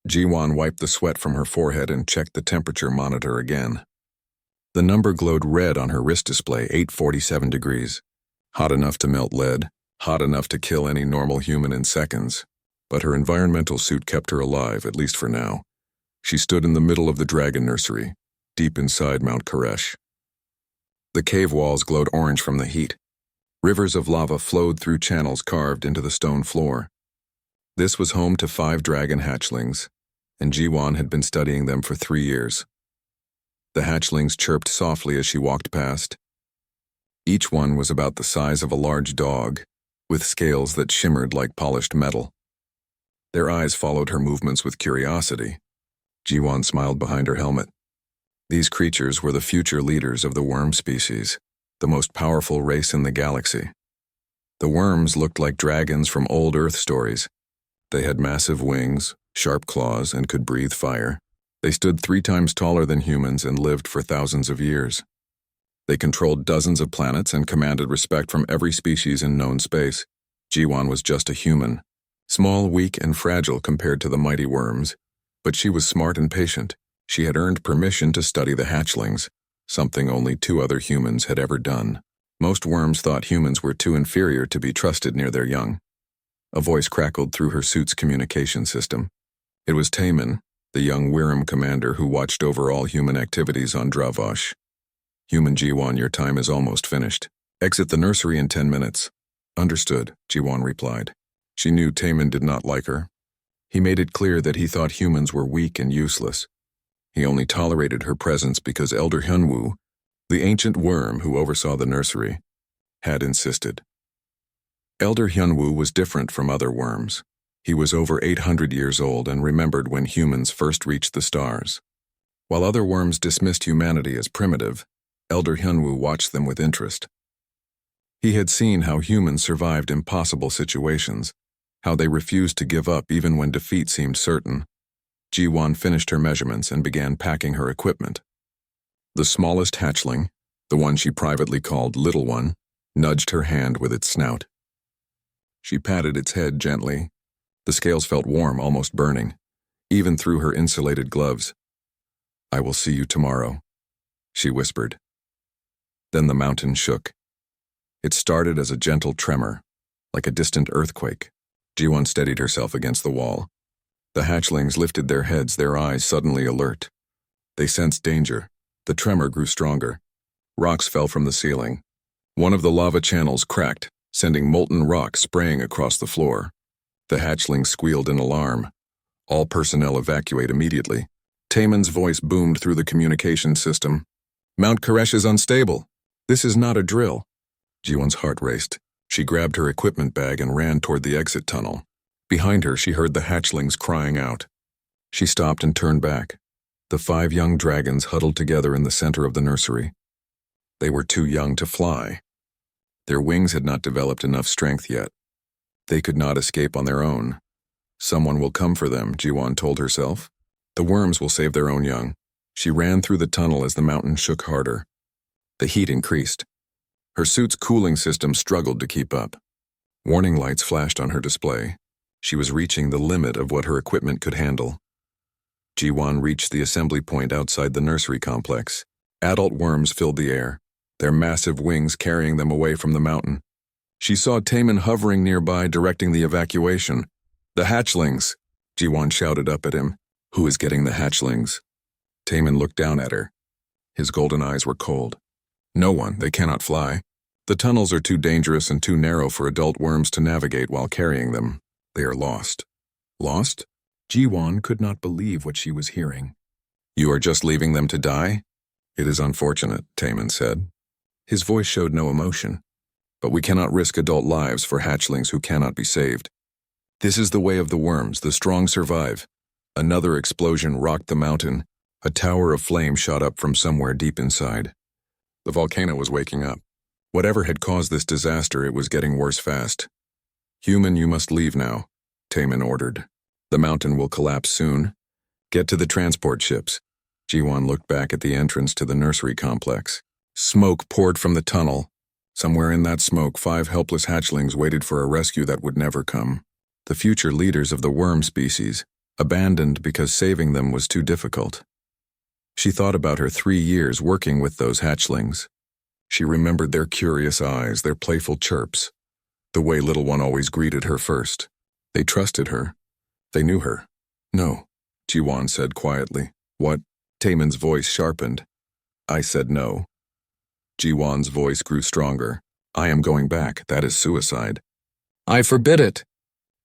Jiwan wiped the sweat from her forehead and checked the temperature monitor again. The number glowed red on her wrist display, 847 degrees. Hot enough to melt lead, hot enough to kill any normal human in seconds. But her environmental suit kept her alive, at least for now. She stood in the middle of the dragon nursery, deep inside Mount Koresh. The cave walls glowed orange from the heat. Rivers of lava flowed through channels carved into the stone floor. This was home to 5 dragon hatchlings, and Jiwan had been studying them for 3 years. The hatchlings chirped softly as she walked past. Each one was about the size of a large dog, with scales that shimmered like polished metal. Their eyes followed her movements with curiosity. Jiwan smiled behind her helmet. These creatures were the future leaders of the worm species, the most powerful race in the galaxy. The worms looked like dragons from old Earth stories. They had massive wings, sharp claws, and could breathe fire. They stood 3 times taller than humans and lived for thousands of years. They controlled dozens of planets and commanded respect from every species in known space. Jiwan was just a human, small, weak, and fragile compared to the mighty worms, but she was smart and patient. She had earned permission to study the hatchlings, something only 2 other humans had ever done. Most worms thought humans were too inferior to be trusted near their young. A voice crackled through her suit's communication system. It was Taman, the young Wirram commander who watched over all human activities on Dravosh. Human Jiwan, your time is almost finished. Exit the nursery in 10 minutes. Understood, Jiwan replied. She knew Taman did not like her. He made it clear that he thought humans were weak and useless. He only tolerated her presence because Elder Hyunwoo, the ancient worm who oversaw the nursery, had insisted. Elder Hyunwoo was different from other worms. He was over 800 years old and remembered when humans first reached the stars. While other worms dismissed humanity as primitive, Elder Hyunwoo watched them with interest. He had seen how humans survived impossible situations, how they refused to give up even when defeat seemed certain. Jiwan finished her measurements and began packing her equipment. The smallest hatchling, the one she privately called Little One, nudged her hand with its snout. She patted its head gently. The scales felt warm, almost burning, even through her insulated gloves. I will see you tomorrow, she whispered. Then the mountain shook. It started as a gentle tremor, like a distant earthquake. Jiwan steadied herself against the wall. The hatchlings lifted their heads, their eyes suddenly alert. They sensed danger. The tremor grew stronger. Rocks fell from the ceiling. One of the lava channels cracked, sending molten rock spraying across the floor. The hatchlings squealed in alarm. All personnel evacuate immediately. Taman's voice boomed through the communication system. Mount Koresh is unstable. This is not a drill. Jiwan's heart raced. She grabbed her equipment bag and ran toward the exit tunnel. Behind her, she heard the hatchlings crying out. She stopped and turned back. The 5 young dragons huddled together in the center of the nursery. They were too young to fly. Their wings had not developed enough strength yet. They could not escape on their own. Someone will come for them, Jiwan told herself. The worms will save their own young. She ran through the tunnel as the mountain shook harder. The heat increased. Her suit's cooling system struggled to keep up. Warning lights flashed on her display. She was reaching the limit of what her equipment could handle. Jiwan reached the assembly point outside the nursery complex. Adult worms filled the air, their massive wings carrying them away from the mountain. She saw Taman hovering nearby, directing the evacuation. The hatchlings! Jiwan shouted up at him. Who is getting the hatchlings? Taman looked down at her. His golden eyes were cold. No one, they cannot fly. The tunnels are too dangerous and too narrow for adult worms to navigate while carrying them. They are lost. Lost? Jiwan could not believe what she was hearing. You are just leaving them to die? It is unfortunate, Taman said. His voice showed no emotion. But we cannot risk adult lives for hatchlings who cannot be saved. This is the way of the worms, the strong survive. Another explosion rocked the mountain. A tower of flame shot up from somewhere deep inside. The volcano was waking up. Whatever had caused this disaster, it was getting worse fast. Human, you must leave now, Taman ordered. The mountain will collapse soon. Get to the transport ships. Jiwan looked back at the entrance to the nursery complex. Smoke poured from the tunnel. Somewhere in that smoke, 5 helpless hatchlings waited for a rescue that would never come. The future leaders of the worm species, abandoned because saving them was too difficult. She thought about her 3 years working with those hatchlings. She remembered their curious eyes, their playful chirps, the way Little One always greeted her first. They trusted her. They knew her. "No," Jiwan said quietly. "What?" Taemin's voice sharpened. "I said no." Jiwan's voice grew stronger. "I am going back. That is suicide." "I forbid it."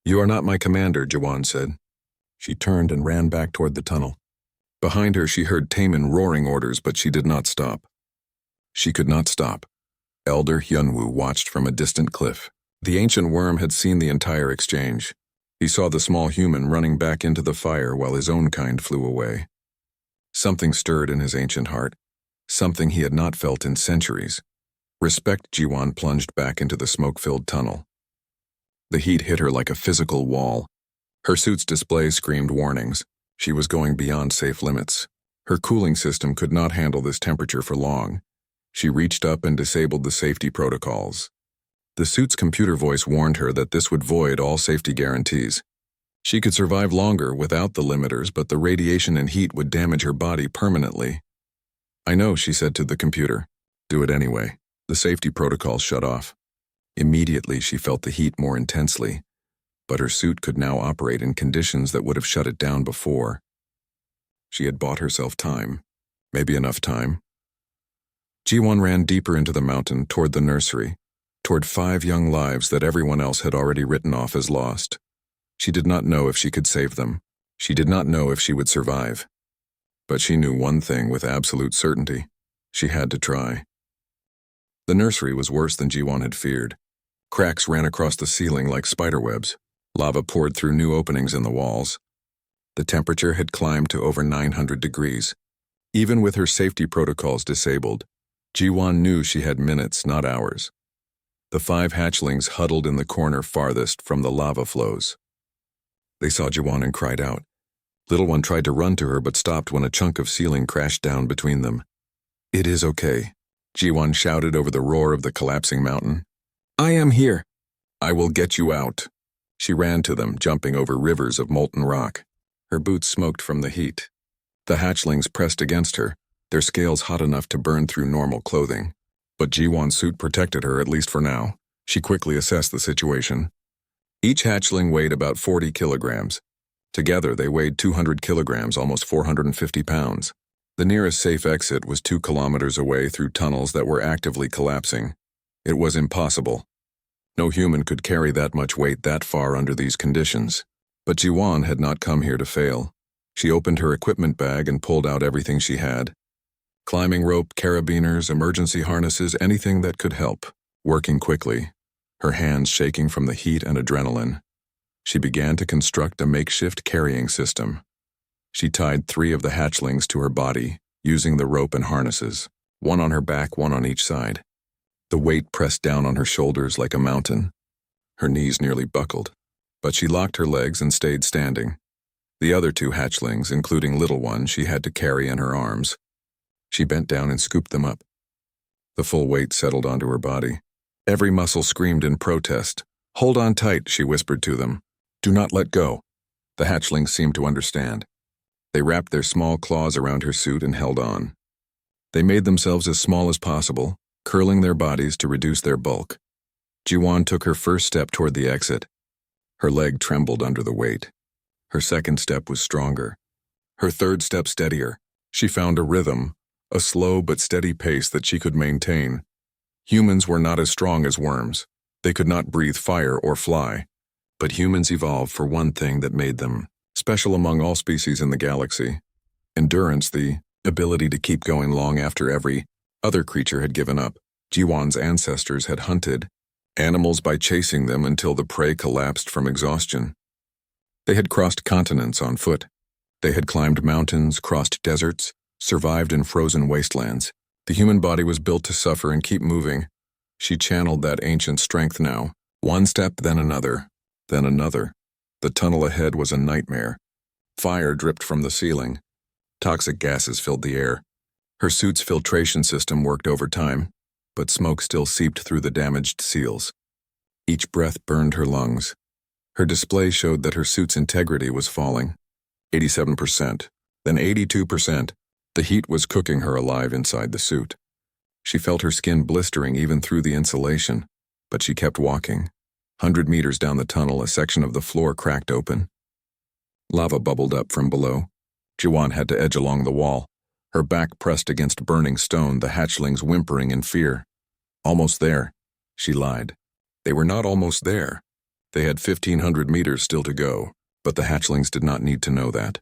"You are not my commander," Jiwan said. She turned and ran back toward the tunnel. Behind her she heard Taemin roaring orders, but she did not stop. She could not stop. Elder Hyunwoo watched from a distant cliff. The ancient worm had seen the entire exchange. He saw the small human running back into the fire while his own kind flew away. Something stirred in his ancient heart, something he had not felt in centuries. Respect. Jiwan plunged back into the smoke-filled tunnel. The heat hit her like a physical wall. Her suit's display screamed warnings. She was going beyond safe limits. Her cooling system could not handle this temperature for long. She reached up and disabled the safety protocols. The suit's computer voice warned her that this would void all safety guarantees. She could survive longer without the limiters, but the radiation and heat would damage her body permanently. "I know," she said to the computer. "Do it anyway." The safety protocols shut off. Immediately she felt the heat more intensely, but her suit could now operate in conditions that would have shut it down before. She had bought herself time, maybe enough time. Jiwon ran deeper into the mountain, toward the nursery, toward 5 young lives that everyone else had already written off as lost. She did not know if she could save them. She did not know if she would survive. But she knew one thing with absolute certainty. She had to try. The nursery was worse than Jiwon had feared. Cracks ran across the ceiling like spiderwebs. Lava poured through new openings in the walls. The temperature had climbed to over 900 degrees. Even with her safety protocols disabled, Jiwon knew she had minutes, not hours. The 5 hatchlings huddled in the corner farthest from the lava flows. They saw Jiwon and cried out. Little One tried to run to her but stopped when a chunk of ceiling crashed down between them. "It is okay," Jiwon shouted over the roar of the collapsing mountain. "I am here." "I will get you out." She ran to them, jumping over rivers of molten rock. Her boots smoked from the heat. The hatchlings pressed against her, their scales hot enough to burn through normal clothing. But Jiwon's suit protected her, at least for now. She quickly assessed the situation. Each hatchling weighed about 40 kilograms. Together, they weighed 200 kilograms, almost 450 pounds. The nearest safe exit was 2 kilometers away through tunnels that were actively collapsing. It was impossible. No human could carry that much weight that far under these conditions. But Jiwon had not come here to fail. She opened her equipment bag and pulled out everything she had. Climbing rope, carabiners, emergency harnesses, anything that could help. Working quickly, her hands shaking from the heat and adrenaline, she began to construct a makeshift carrying system. She tied 3 of the hatchlings to her body, using the rope and harnesses, 1 on her back, 1 on each side. The weight pressed down on her shoulders like a mountain. Her knees nearly buckled, but she locked her legs and stayed standing. The other 2 hatchlings, including Little One, she had to carry in her arms. She bent down and scooped them up. The full weight settled onto her body. Every muscle screamed in protest. "Hold on tight," she whispered to them. "Do not let go." The hatchlings seemed to understand. They wrapped their small claws around her suit and held on. They made themselves as small as possible, curling their bodies to reduce their bulk. Jiwon took her first step toward the exit. Her leg trembled under the weight. Her second step was stronger. Her third step steadier. She found a rhythm, a slow but steady pace that she could maintain. Humans were not as strong as worms. They could not breathe fire or fly. But humans evolved for one thing that made them special among all species in the galaxy: endurance, the ability to keep going long after every other creature had given up. Jiwon's ancestors had hunted animals by chasing them until the prey collapsed from exhaustion. They had crossed continents on foot. They had climbed mountains, crossed deserts, survived in frozen wastelands. The human body was built to suffer and keep moving. She channeled that ancient strength now. One step, then another, then another. The tunnel ahead was a nightmare. Fire dripped from the ceiling. Toxic gases filled the air. Her suit's filtration system worked overtime, but smoke still seeped through the damaged seals. Each breath burned her lungs. Her display showed that her suit's integrity was falling. 87%, then 82%. The heat was cooking her alive inside the suit. She felt her skin blistering even through the insulation, but she kept walking. 100 meters down the tunnel, a section of the floor cracked open. Lava bubbled up from below. Jiwan had to edge along the wall, her back pressed against burning stone, the hatchlings whimpering in fear. Almost there. She lied. They were not almost there. They had 1,500 meters still to go, but the hatchlings did not need to know that.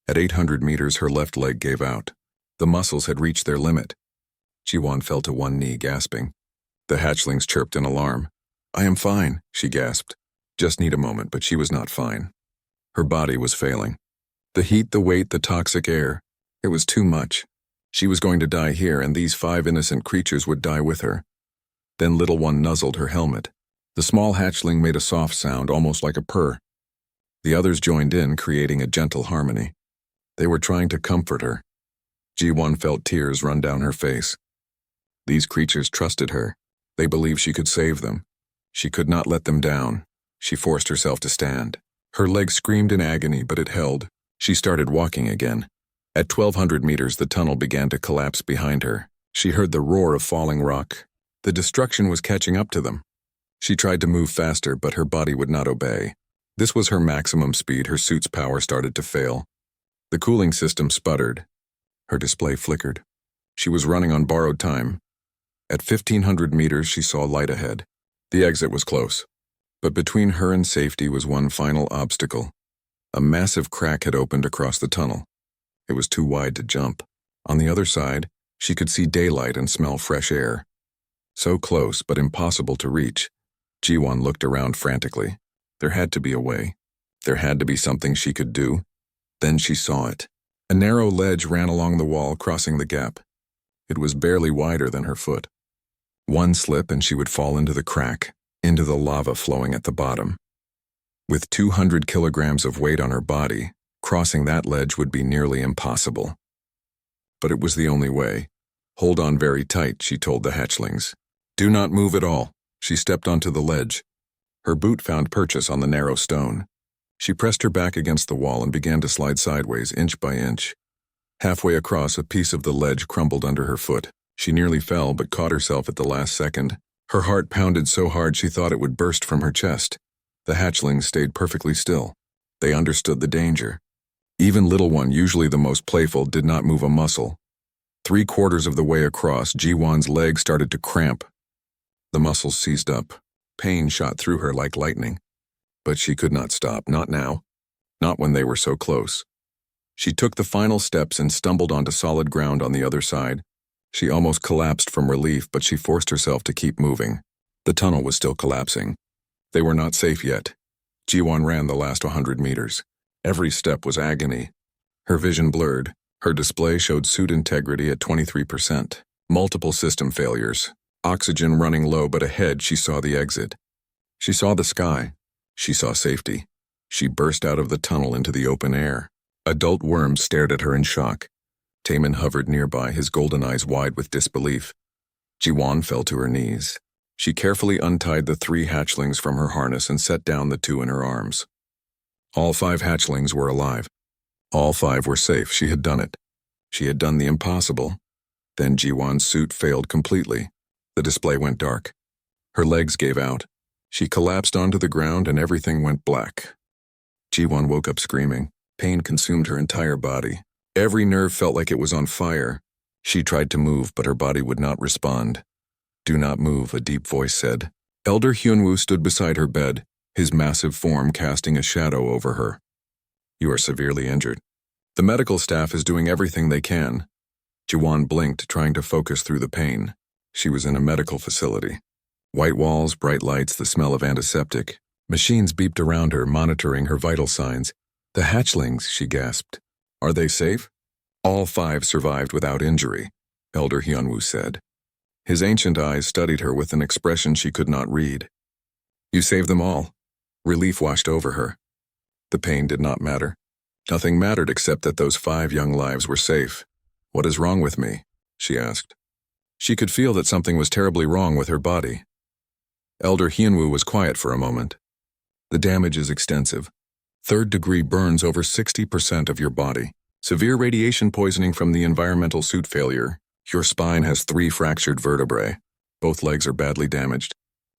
At 800 meters, her left leg gave out. The muscles had reached their limit. Jiwan fell to one knee, gasping. The hatchlings chirped in alarm. "I am fine," she gasped. Just need a moment, but she was not fine. Her body was failing. The heat, the weight, the toxic air. It was too much. She was going to die here, and these 5 innocent creatures would die with her. Then little one nuzzled her helmet. The small hatchling made a soft sound, almost like a purr. The others joined in, creating a gentle harmony. They were trying to comfort her. Jiwan felt tears run down her face. These creatures trusted her. They believed she could save them. She could not let them down. She forced herself to stand. Her legs screamed in agony, but it held. She started walking again. At 1,200 meters, the tunnel began to collapse behind her. She heard the roar of falling rock. The destruction was catching up to them. She tried to move faster, but her body would not obey. This was her maximum speed. Her suit's power started to fail. The cooling system sputtered. Her display flickered. She was running on borrowed time. At 1,500 meters, she saw light ahead. The exit was close. But between her and safety was one final obstacle. A massive crack had opened across the tunnel. It was too wide to jump. On the other side, she could see daylight and smell fresh air. So close, but impossible to reach. Jiwan looked around frantically. There had to be a way. There had to be something she could do. Then she saw it. A narrow ledge ran along the wall, crossing the gap. It was barely wider than her foot. One slip and she would fall into the crack, into the lava flowing at the bottom. With 200 kilograms of weight on her body, crossing that ledge would be nearly impossible. But it was the only way. "Hold on very tight," she told the hatchlings. "Do not move at all." She stepped onto the ledge. Her boot found purchase on the narrow stone. She pressed her back against the wall and began to slide sideways, inch by inch. Halfway across, a piece of the ledge crumbled under her foot. She nearly fell, but caught herself at the last second. Her heart pounded so hard she thought it would burst from her chest. The hatchlings stayed perfectly still. They understood the danger. Even little one, usually the most playful, did not move a muscle. 3/4 of the way across, Jiwan's leg started to cramp. The muscles seized up. Pain shot through her like lightning. But she could not stop, not now. Not when they were so close. She took the final steps and stumbled onto solid ground on the other side. She almost collapsed from relief, but she forced herself to keep moving. The tunnel was still collapsing. They were not safe yet. Jiwan ran the last 100 meters. Every step was agony. Her vision blurred. Her display showed suit integrity at 23%. Multiple system failures. Oxygen running low, but ahead she saw the exit. She saw the sky. She saw safety. She burst out of the tunnel into the open air. Adult worms stared at her in shock. Taman hovered nearby, his golden eyes wide with disbelief. Jiwan fell to her knees. She carefully untied the 3 hatchlings from her harness and set down the 2 in her arms. All 5 hatchlings were alive. All 5 were safe. She had done it. She had done the impossible. Then Jiwan's suit failed completely. The display went dark. Her legs gave out. She collapsed onto the ground and everything went black. Jiwan woke up screaming. Pain consumed her entire body. Every nerve felt like it was on fire. She tried to move, but her body would not respond. "Do not move," a deep voice said. Elder Hyunwoo stood beside her bed, his massive form casting a shadow over her. "You are severely injured. The medical staff is doing everything they can." Jiwan blinked, trying to focus through the pain. She was in a medical facility. White walls, bright lights, the smell of antiseptic. Machines beeped around her, monitoring her vital signs. "The hatchlings," she gasped. "Are they safe?" "All 5 survived without injury," Elder Hyunwoo said. His ancient eyes studied her with an expression she could not read. "You saved them all." Relief washed over her. The pain did not matter. Nothing mattered except that those 5 young lives were safe. "What is wrong with me?" she asked. She could feel that something was terribly wrong with her body. Elder Hyunwoo was quiet for a moment. "The damage is extensive. Third-degree burns over 60% of your body. Severe radiation poisoning from the environmental suit failure. Your spine has 3 fractured vertebrae. Both legs are badly damaged.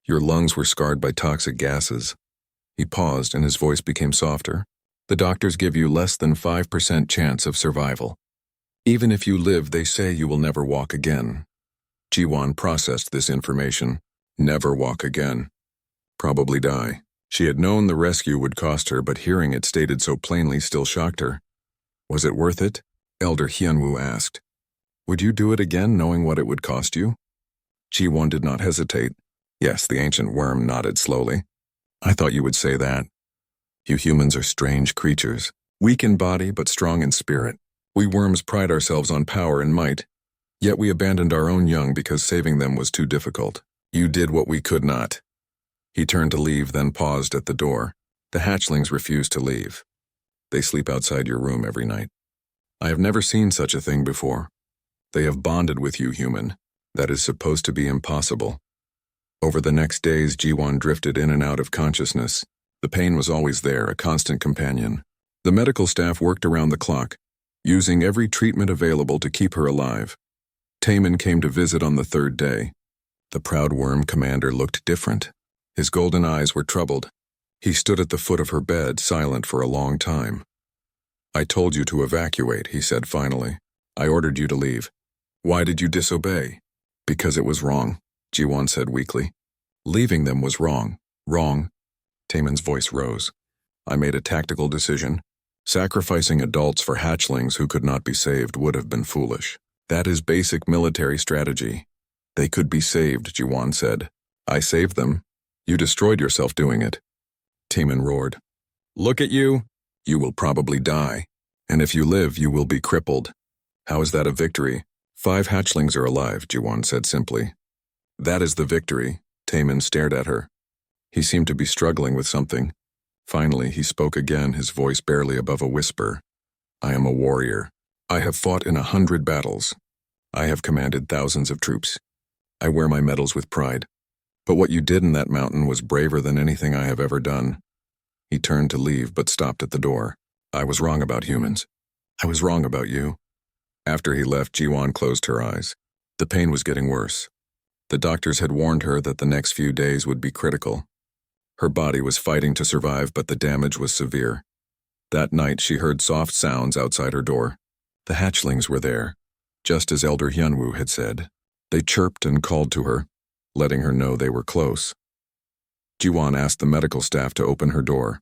Your lungs were scarred by toxic gases. He paused and his voice became softer. The doctors give you less than 5% chance of survival. Even if you live, they say you will never walk again. Ji-won processed this information. Never walk again. Probably die. She had known the rescue would cost her, but hearing it stated so plainly still shocked her. Was it worth it? Elder Hyunwoo asked. Would you do it again knowing what it would cost you? Ji-won did not hesitate. Yes, the ancient worm nodded slowly. I thought you would say that. You humans are strange creatures, weak in body but strong in spirit. We worms pride ourselves on power and might. Yet we abandoned our own young because saving them was too difficult. You did what we could not. He turned to leave, then paused at the door. The hatchlings refused to leave. They sleep outside your room every night. I have never seen such a thing before. They have bonded with you, human. That is supposed to be impossible. Over the next days, Ji-won drifted in and out of consciousness. The pain was always there, a constant companion. The medical staff worked around the clock, using every treatment available to keep her alive. Taemin came to visit on the 3rd day. The proud worm commander looked different. His golden eyes were troubled. He stood at the foot of her bed, silent for a long time. I told you to evacuate, he said finally. I ordered you to leave. Why did you disobey? Because it was wrong, Ji-won said weakly. Leaving them was wrong. Wrong. Taemin's voice rose. I made a tactical decision. Sacrificing adults for hatchlings who could not be saved would have been foolish. That is basic military strategy. They could be saved, Ji-won said. I saved them. You destroyed yourself doing it. Taemin roared. Look at you. You will probably die. And if you live, you will be crippled. How is that a victory? 5 hatchlings are alive, Ji-won said simply. That is the victory. Taemin stared at her. He seemed to be struggling with something. Finally, he spoke again, his voice barely above a whisper. I am a warrior. I have fought in 100 battles. I have commanded thousands of troops. I wear my medals with pride. But what you did in that mountain was braver than anything I have ever done. He turned to leave, but stopped at the door. I was wrong about humans. I was wrong about you. After he left, Ji-won closed her eyes. The pain was getting worse. The doctors had warned her that the next few days would be critical. Her body was fighting to survive, but the damage was severe. That night, she heard soft sounds outside her door. The hatchlings were there, just as Elder Hyunwoo had said. They chirped and called to her, letting her know they were close. Ji-won asked the medical staff to open her door.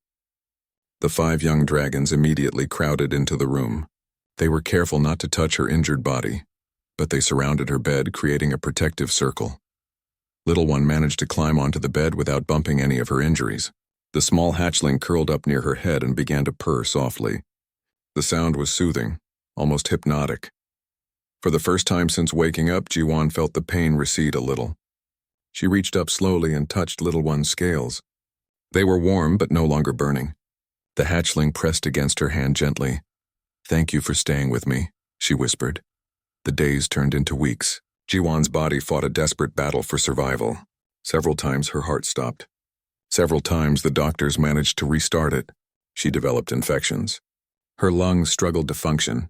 The 5 young dragons immediately crowded into the room. They were careful not to touch her injured body, but they surrounded her bed, creating a protective circle. Little one managed to climb onto the bed without bumping any of her injuries. The small hatchling curled up near her head and began to purr softly. The sound was soothing, almost hypnotic. For the first time since waking up, Ji-won felt the pain recede a little. She reached up slowly and touched little one's scales. They were warm but no longer burning. The hatchling pressed against her hand gently. Thank you for staying with me, she whispered. The days turned into weeks. Ji-won's body fought a desperate battle for survival. Several times her heart stopped. Several times the doctors managed to restart it. She developed infections. Her lungs struggled to function.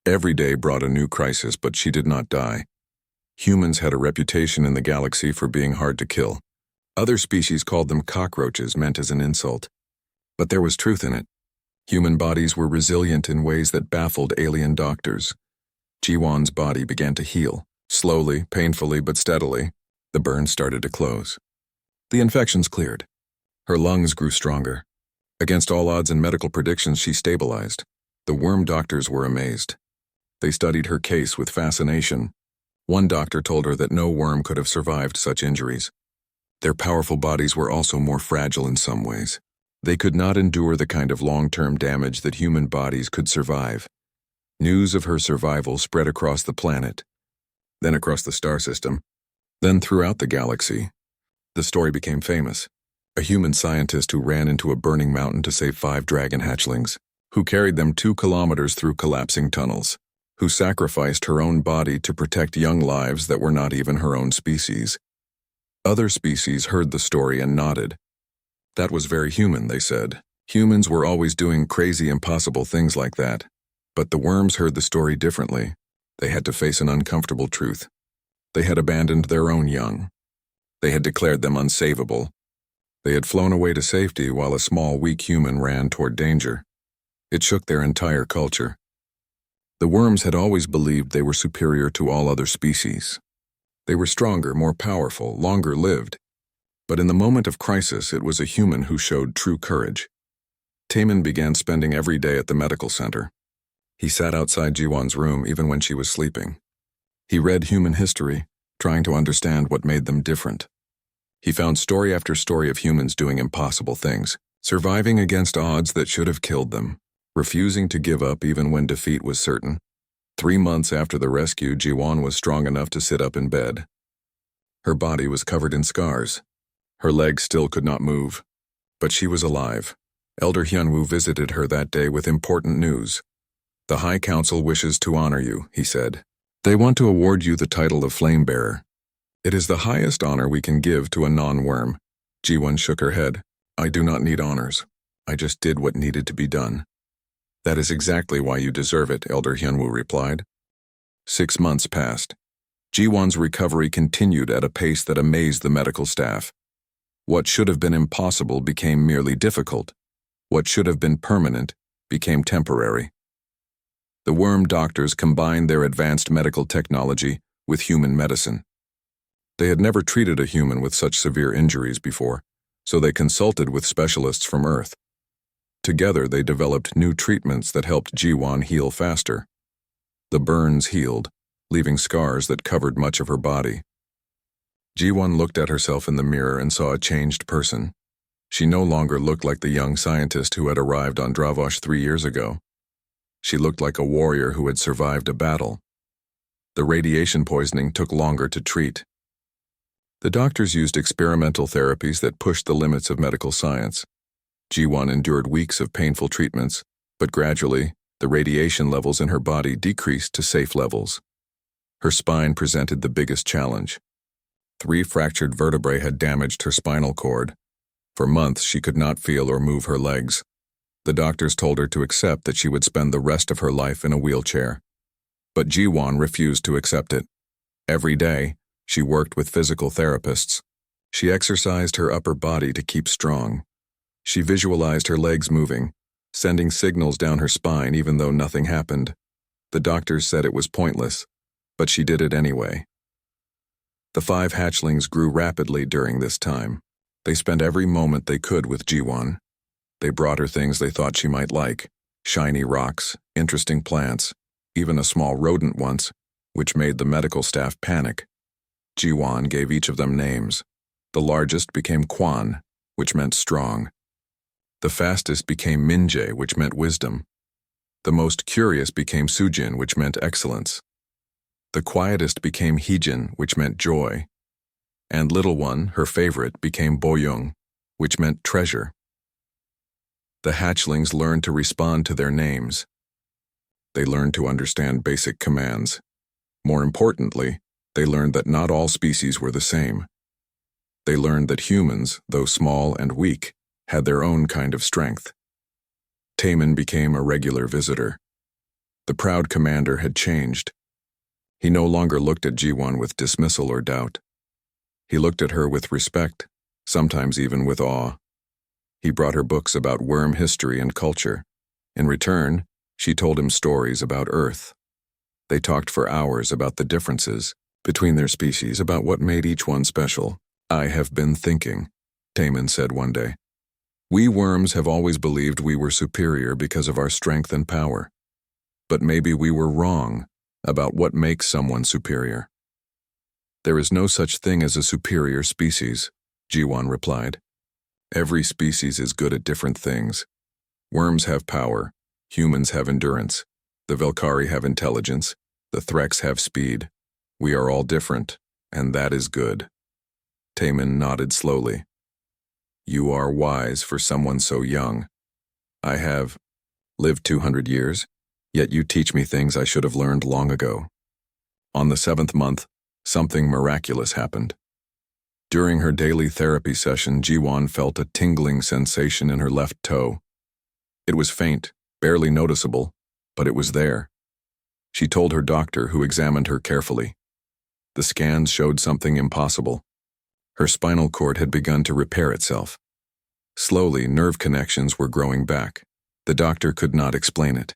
Every day brought a new crisis, but she did not die. Humans had a reputation in the galaxy for being hard to kill. Other species called them cockroaches, meant as an insult. But there was truth in it. Human bodies were resilient in ways that baffled alien doctors. Ji-won's body began to heal. Slowly, painfully, but steadily, the burns started to close. The infections cleared. Her lungs grew stronger. Against all odds and medical predictions, she stabilized. The worm doctors were amazed. They studied her case with fascination. One doctor told her that no worm could have survived such injuries. Their powerful bodies were also more fragile in some ways. They could not endure the kind of long-term damage that human bodies could survive. News of her survival spread across the planet, then across the star system, then throughout the galaxy. The story became famous. A human scientist who ran into a burning mountain to save 5 dragon hatchlings, who carried them 2 kilometers through collapsing tunnels, who sacrificed her own body to protect young lives that were not even her own species. Other species heard the story and nodded. That was very human, they said. Humans were always doing crazy, impossible things like that. But the worms heard the story differently. They had to face an uncomfortable truth. They had abandoned their own young. They had declared them unsavable. They had flown away to safety while a small, weak human ran toward danger. It shook their entire culture. The worms had always believed they were superior to all other species. They were stronger, more powerful, longer lived. But in the moment of crisis, it was a human who showed true courage. Taemin began spending every day at the medical center. He sat outside Jiwon's room even when she was sleeping. He read human history, trying to understand what made them different. He found story after story of humans doing impossible things, surviving against odds that should have killed them, refusing to give up even when defeat was certain. 3 months after the rescue, Jiwon was strong enough to sit up in bed. Her body was covered in scars. Her legs still could not move. But she was alive. Elder Hyunwoo visited her that day with important news. "The High Council wishes to honor you," he said. "They want to award you the title of Flame Bearer. It is the highest honor we can give to a non-worm." Jiwon shook her head. "I do not need honors. I just did what needed to be done." "That is exactly why you deserve it," Elder Hyunwoo replied. 6 months passed. Jiwon's recovery continued at a pace that amazed the medical staff. What should have been impossible became merely difficult. What should have been permanent became temporary. The worm doctors combined their advanced medical technology with human medicine. They had never treated a human with such severe injuries before, so they consulted with specialists from Earth. Together, they developed new treatments that helped Jiwon heal faster. The burns healed, leaving scars that covered much of her body. Jiwon looked at herself in the mirror and saw a changed person. She no longer looked like the young scientist who had arrived on Dravosh 3 years ago. She looked like a warrior who had survived a battle. The radiation poisoning took longer to treat. The doctors used experimental therapies that pushed the limits of medical science. Jiwon endured weeks of painful treatments, but gradually, the radiation levels in her body decreased to safe levels. Her spine presented the biggest challenge. 3 fractured vertebrae had damaged her spinal cord. For months, she could not feel or move her legs. The doctors told her to accept that she would spend the rest of her life in a wheelchair. But Jiwon refused to accept it. Every day, she worked with physical therapists. She exercised her upper body to keep strong. She visualized her legs moving, sending signals down her spine even though nothing happened. The doctors said it was pointless, but she did it anyway. The 5 hatchlings grew rapidly during this time. They spent every moment they could with Jiwon. They brought her things they thought she might like: shiny rocks, interesting plants, even a small rodent once, which made the medical staff panic. Jiwon gave each of them names. The largest became Kwan, which meant strong. The fastest became Minjae, which meant wisdom. The most curious became Sujin, which meant excellence. The quietest became Heejin, which meant joy. And little one, her favorite, became Boyoung, which meant treasure. The hatchlings learned to respond to their names. They learned to understand basic commands. More importantly, they learned that not all species were the same. They learned that humans, though small and weak, had their own kind of strength. Taemin became a regular visitor. The proud commander had changed. He no longer looked at Jiwon with dismissal or doubt. He looked at her with respect, sometimes even with awe. He brought her books about worm history and culture. In return, she told him stories about Earth. They talked for hours about the differences between their species, about what made each one special. "I have been thinking," Taemin said one day. "We worms have always believed we were superior because of our strength and power. But maybe we were wrong about what makes someone superior." "There is no such thing as a superior species," Jiwon replied. "Every species is good at different things. Worms have power, humans have endurance, the Velkari have intelligence, the Threks have speed. We are all different, and that is good." Taemin nodded slowly. "You are wise for someone so young. I have lived 200 years, yet you teach me things I should have learned long ago." On the 7th month, something miraculous happened. During her daily therapy session, Jiwon felt a tingling sensation in her left toe. It was faint, barely noticeable, but it was there. She told her doctor, who examined her carefully. The scans showed something impossible. Her spinal cord had begun to repair itself. Slowly, nerve connections were growing back. The doctor could not explain it.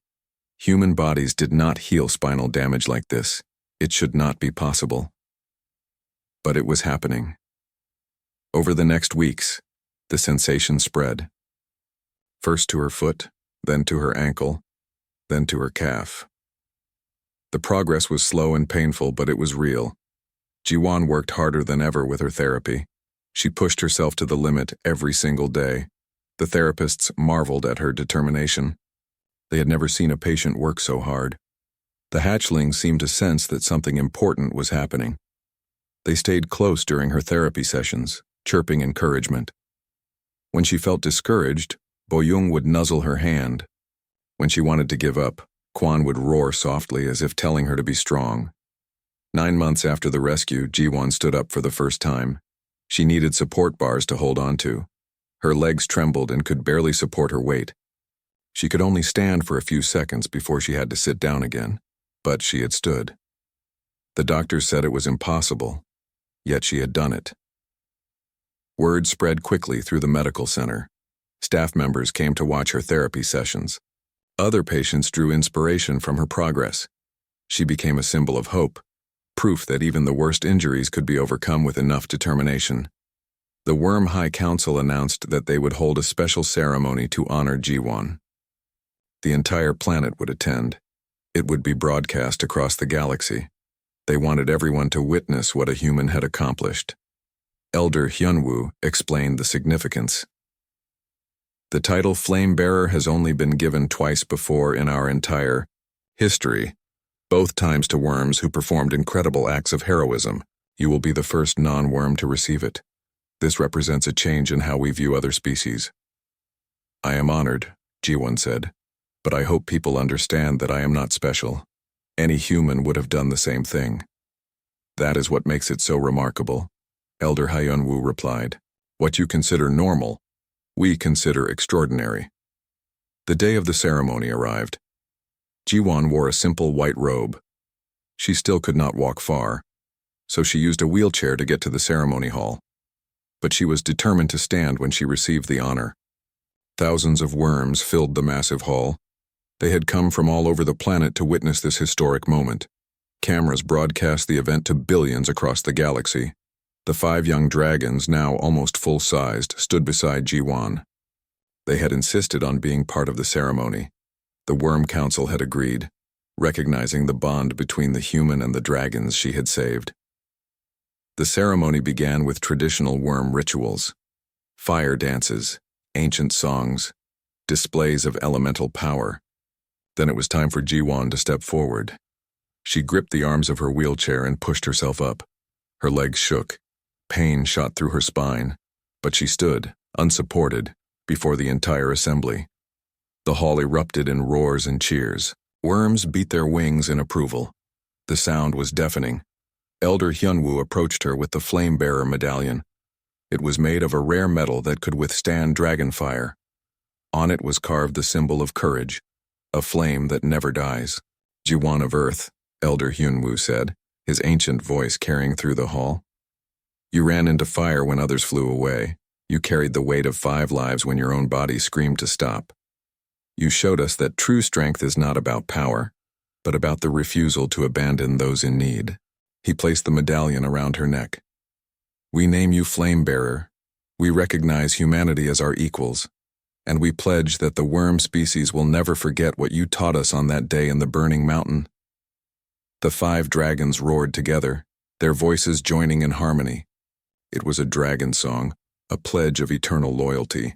Human bodies did not heal spinal damage like this. It should not be possible. But it was happening. Over the next weeks, the sensation spread. First to her foot, then to her ankle, then to her calf. The progress was slow and painful, but it was real. Jiwon worked harder than ever with her therapy. She pushed herself to the limit every single day. The therapists marveled at her determination. They had never seen a patient work so hard. The hatchlings seemed to sense that something important was happening. They stayed close during her therapy sessions, chirping encouragement. When she felt discouraged, Boyoung would nuzzle her hand. When she wanted to give up, Kwan would roar softly as if telling her to be strong. 9 months after the rescue, Jiwon stood up for the first time. She needed support bars to hold on to. Her legs trembled and could barely support her weight. She could only stand for a few seconds before she had to sit down again, but she had stood. The doctors said it was impossible, yet she had done it. Word spread quickly through the medical center. Staff members came to watch her therapy sessions. Other patients drew inspiration from her progress. She became a symbol of hope, proof that even the worst injuries could be overcome with enough determination. The Worm High Council announced that they would hold a special ceremony to honor Jiwon. The entire planet would attend. It would be broadcast across the galaxy. They wanted everyone to witness what a human had accomplished. Elder Hyunwoo explained the significance. The title Flame Bearer has only been given twice before in our entire history, both times to worms who performed incredible acts of heroism. You will be the first non-worm to receive it. This represents a change in how we view other species. I am honored, Jiwon said, but I hope people understand that I am not special. Any human would have done the same thing. That is what makes it so remarkable, Elder Hyunwoo replied. What you consider normal, we consider extraordinary. The day of the ceremony arrived. Jiwon wore a simple white robe. She still could not walk far, so she used a wheelchair to get to the ceremony hall. But she was determined to stand when she received the honor. Thousands of worms filled the massive hall. They had come from all over the planet to witness this historic moment. Cameras broadcast the event to billions across the galaxy. The 5 young dragons, now almost full-sized, stood beside Jiwon. They had insisted on being part of the ceremony. The Worm Council had agreed, recognizing the bond between the human and the dragons she had saved. The ceremony began with traditional worm rituals, fire dances, ancient songs, displays of elemental power. Then it was time for Jiwon to step forward. She gripped the arms of her wheelchair and pushed herself up. Her legs shook. Pain shot through her spine, but she stood, unsupported, before the entire assembly. The hall erupted in roars and cheers. Worms beat their wings in approval. The sound was deafening. Elder Hyunwoo approached her with the Flame Bearer medallion. It was made of a rare metal that could withstand dragon fire. On it was carved the symbol of courage, a flame that never dies. Jiwon of Earth, Elder Hyunwoo said, his ancient voice carrying through the hall. You ran into fire when others flew away. You carried the weight of 5 lives when your own body screamed to stop. You showed us that true strength is not about power, but about the refusal to abandon those in need. He placed the medallion around her neck. We name you Flame Bearer. We recognize humanity as our equals, and we pledge that the worm species will never forget what you taught us on that day in the burning mountain. The 5 dragons roared together, their voices joining in harmony. It was a dragon song, a pledge of eternal loyalty.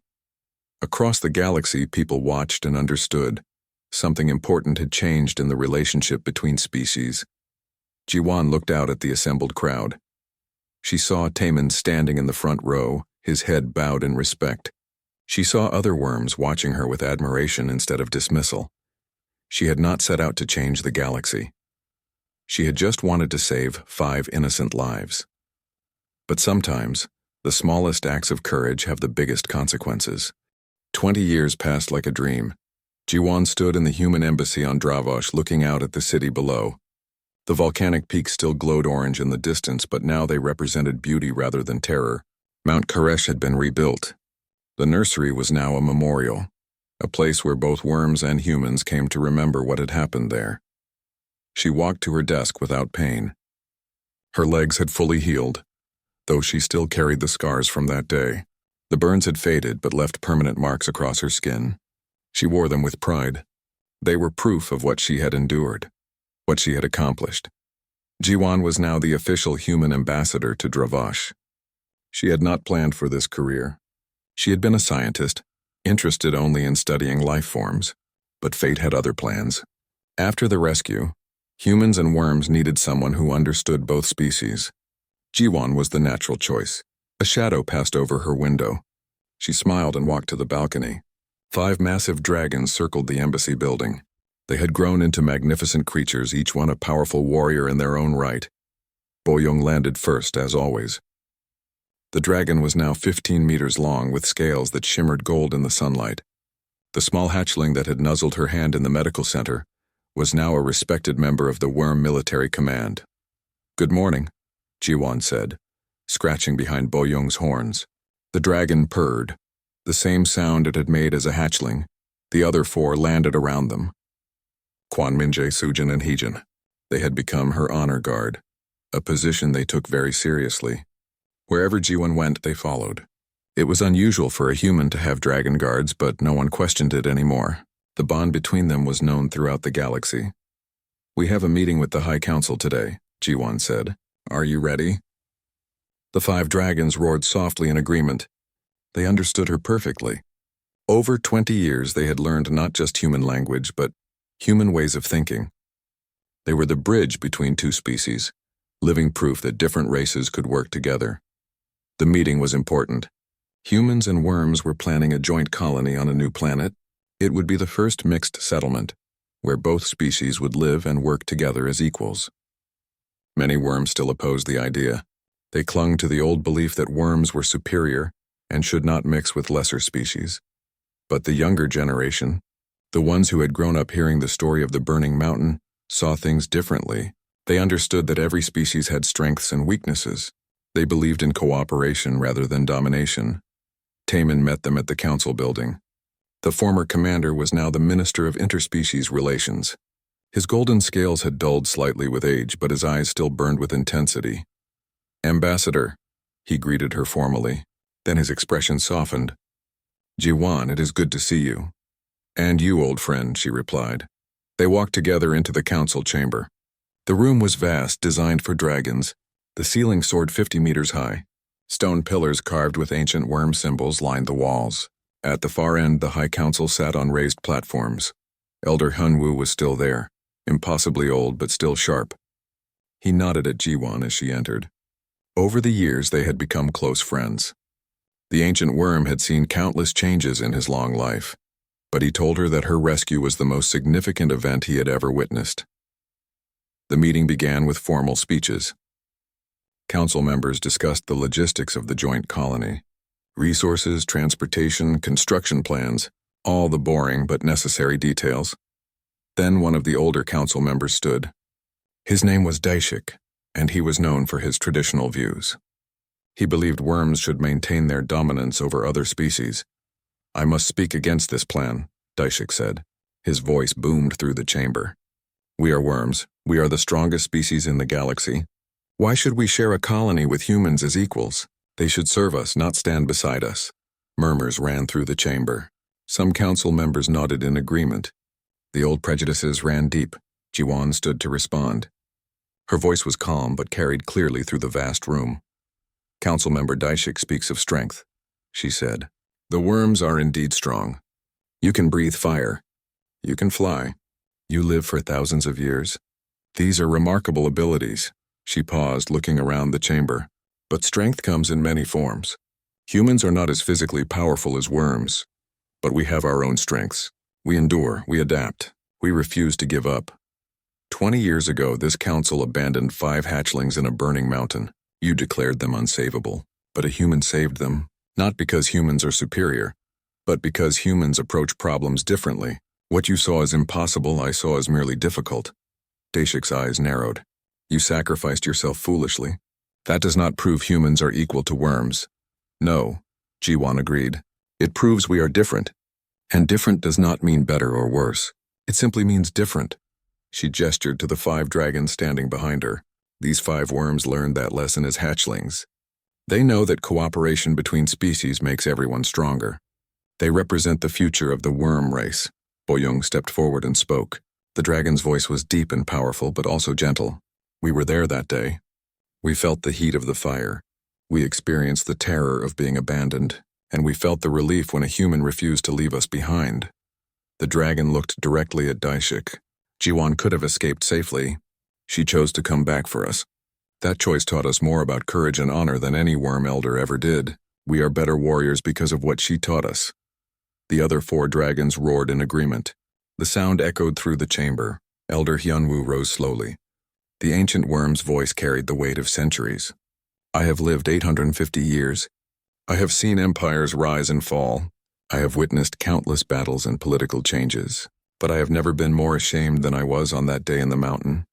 Across the galaxy, people watched and understood. Something important had changed in the relationship between species. Jiwon looked out at the assembled crowd. She saw Taemin standing in the front row, his head bowed in respect. She saw other worms watching her with admiration instead of dismissal. She had not set out to change the galaxy. She had just wanted to save 5 innocent lives. But sometimes, the smallest acts of courage have the biggest consequences. 20 years passed like a dream. Jiwan stood in the human embassy on Dravosh looking out at the city below. The volcanic peaks still glowed orange in the distance, but now they represented beauty rather than terror. Mount Karesh had been rebuilt. The nursery was now a memorial, a place where both worms and humans came to remember what had happened there. She walked to her desk without pain. Her legs had fully healed, though she still carried the scars from that day. The burns had faded but left permanent marks across her skin. She wore them with pride. They were proof of what she had endured, what she had accomplished. Jiwan was now the official human ambassador to Dravosh. She had not planned for this career. She had been a scientist, interested only in studying life forms, but fate had other plans. After the rescue, humans and worms needed someone who understood both species. Jiwan was the natural choice. A shadow passed over her window. She smiled and walked to the balcony. 5 massive dragons circled the embassy building. They had grown into magnificent creatures, each one a powerful warrior in their own right. Boyoung landed first, as always. The dragon was now 15 meters long, with scales that shimmered gold in the sunlight. The small hatchling that had nuzzled her hand in the medical center was now a respected member of the Worm Military Command. "Good morning," Jiwan said, scratching behind Boyoung's horns. The dragon purred, the same sound it had made as a hatchling. The other 4 landed around them. Kwanminje, Sujin, and Heejin. They had become her honor guard, a position they took very seriously. Wherever Jiwan went, they followed. It was unusual for a human to have dragon guards, but no one questioned it anymore. The bond between them was known throughout the galaxy. "We have a meeting with the High Council today," Jiwan said. "Are you ready?" The 5 dragons roared softly in agreement. They understood her perfectly. Over 20 years they had learned not just human language, but human ways of thinking. They were the bridge between 2 species, living proof that different races could work together. The meeting was important. Humans and worms were planning a joint colony on a new planet. It would be the first mixed settlement, where both species would live and work together as equals. Many worms still opposed the idea. They clung to the old belief that worms were superior and should not mix with lesser species. But the younger generation, the ones who had grown up hearing the story of the burning mountain, saw things differently. They understood that every species had strengths and weaknesses. They believed in cooperation rather than domination. Taman met them at the council building. The former commander was now the Minister of Interspecies Relations. His golden scales had dulled slightly with age, but his eyes still burned with intensity. "Ambassador," he greeted her formally. Then his expression softened. "Jiwan, it is good to see you." "And you, old friend," she replied. They walked together into the council chamber. The room was vast, designed for dragons. The ceiling soared 50 meters high. Stone pillars carved with ancient worm symbols lined the walls. At the far end, the High Council sat on raised platforms. Elder Hunwoo was still there, impossibly old but still sharp. He nodded at Jiwan as she entered. Over the years, they had become close friends. The ancient worm had seen countless changes in his long life, but he told her that her rescue was the most significant event he had ever witnessed. The meeting began with formal speeches. Council members discussed the logistics of the joint colony. Resources, transportation, construction plans, all the boring but necessary details. Then one of the older council members stood. His name was Daishik, and he was known for his traditional views. He believed worms should maintain their dominance over other species. "I must speak against this plan," Daishik said. His voice boomed through the chamber. "We are worms. We are the strongest species in the galaxy. Why should we share a colony with humans as equals? They should serve us, not stand beside us." Murmurs ran through the chamber. Some council members nodded in agreement. The old prejudices ran deep. Jiwan stood to respond. Her voice was calm but carried clearly through the vast room. "Councilmember Daishik speaks of strength," she said. "The worms are indeed strong. You can breathe fire. You can fly. You live for thousands of years. These are remarkable abilities." She paused, looking around the chamber. "But strength comes in many forms. Humans are not as physically powerful as worms, but we have our own strengths. We endure, we adapt, we refuse to give up. 20 years ago, this council abandoned 5 hatchlings in a burning mountain. You declared them unsavable, but a human saved them, not because humans are superior, But because humans approach problems differently, what you saw as impossible I saw as merely difficult. Daishik's eyes narrowed. You sacrificed yourself foolishly. That does not prove humans are equal to worms. No, Jiwan agreed. It proves we are different. And different does not mean better or worse. It simply means different. She gestured to the 5 dragons standing behind her. These 5 worms learned that lesson as hatchlings. They know that cooperation between species makes everyone stronger. They represent the future of the worm race. Boyoung stepped forward and spoke. The dragon's voice was deep and powerful, but also gentle. We were there that day. We felt the heat of the fire. We experienced the terror of being abandoned, and we felt the relief when a human refused to leave us behind. The dragon looked directly at Daishik. Jiwan could have escaped safely. She chose to come back for us. That choice taught us more about courage and honor than any worm elder ever did. We are better warriors because of what she taught us. The other 4 dragons roared in agreement. The sound echoed through the chamber. Elder Hyunwoo rose slowly. The ancient worm's voice carried the weight of centuries. I have lived 850 years. I have seen empires rise and fall. I have witnessed countless battles and political changes. But I have never been more ashamed than I was on that day in the mountain.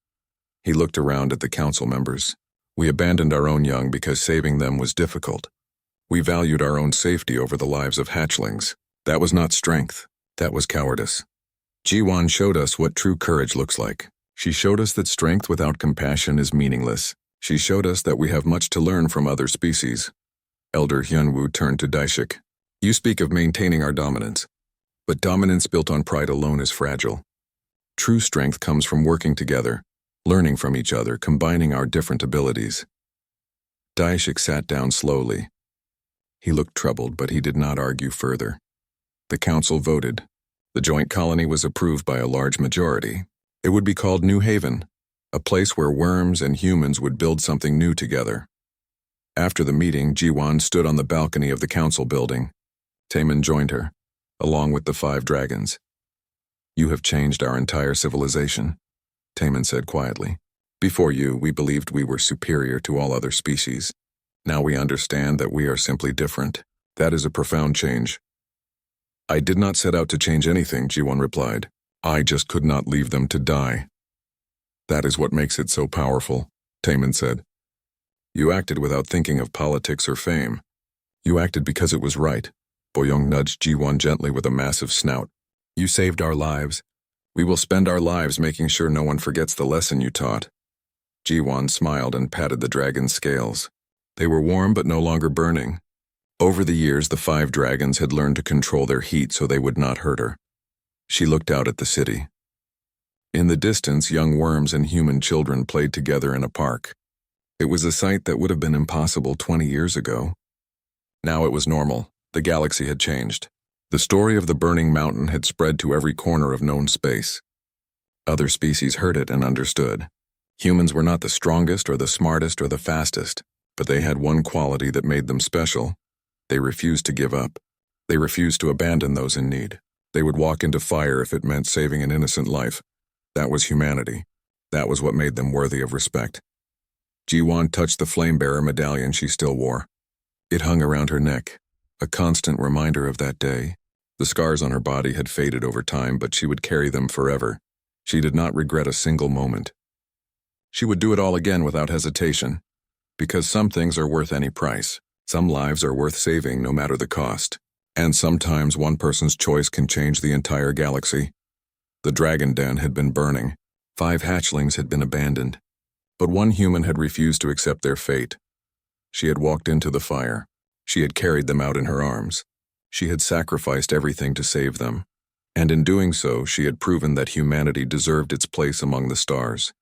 He looked around at the council members. We abandoned our own young because saving them was difficult. We valued our own safety over the lives of hatchlings. That was not strength. That was cowardice. Jiwan showed us what true courage looks like. She showed us that strength without compassion is meaningless. She showed us that we have much to learn from other species. Elder Hyunwoo turned to Daishik. You speak of maintaining our dominance. But dominance built on pride alone is fragile. True strength comes from working together, learning from each other, combining our different abilities. Daishik sat down slowly. He looked troubled, but he did not argue further. The council voted. The joint colony was approved by a large majority. It would be called New Haven, a place where worms and humans would build something new together. After the meeting, Jiwan stood on the balcony of the council building. Taemin joined her, along with the 5 dragons. You have changed our entire civilization, Taemin said quietly. Before you, we believed we were superior to all other species. Now we understand that we are simply different. That is a profound change. I did not set out to change anything, Jiwan replied. I just could not leave them to die. That is what makes it so powerful, Taemin said. You acted without thinking of politics or fame. You acted because it was right. Boyoung nudged Jiwan gently with a massive snout. You saved our lives. We will spend our lives making sure no one forgets the lesson you taught. Jiwan smiled and patted the dragon's scales. They were warm but no longer burning. Over the years, the 5 dragons had learned to control their heat so they would not hurt her. She looked out at the city. In the distance, young worms and human children played together in a park. It was a sight that would have been impossible 20 years ago. Now it was normal. The galaxy had changed. The story of the burning mountain had spread to every corner of known space. Other species heard it and understood. Humans were not the strongest or the smartest or the fastest, but they had one quality that made them special. They refused to give up. They refused to abandon those in need. They would walk into fire if it meant saving an innocent life. That was humanity. That was what made them worthy of respect. Jiwan touched the flame-bearer medallion she still wore. It hung around her neck, a constant reminder of that day. The scars on her body had faded over time, but she would carry them forever. She did not regret a single moment. She would do it all again without hesitation, because some things are worth any price. Some lives are worth saving no matter the cost. And sometimes one person's choice can change the entire galaxy. The dragon den had been burning. 5 hatchlings had been abandoned. But one human had refused to accept their fate. She had walked into the fire. She had carried them out in her arms. She had sacrificed everything to save them. And in doing so, she had proven that humanity deserved its place among the stars.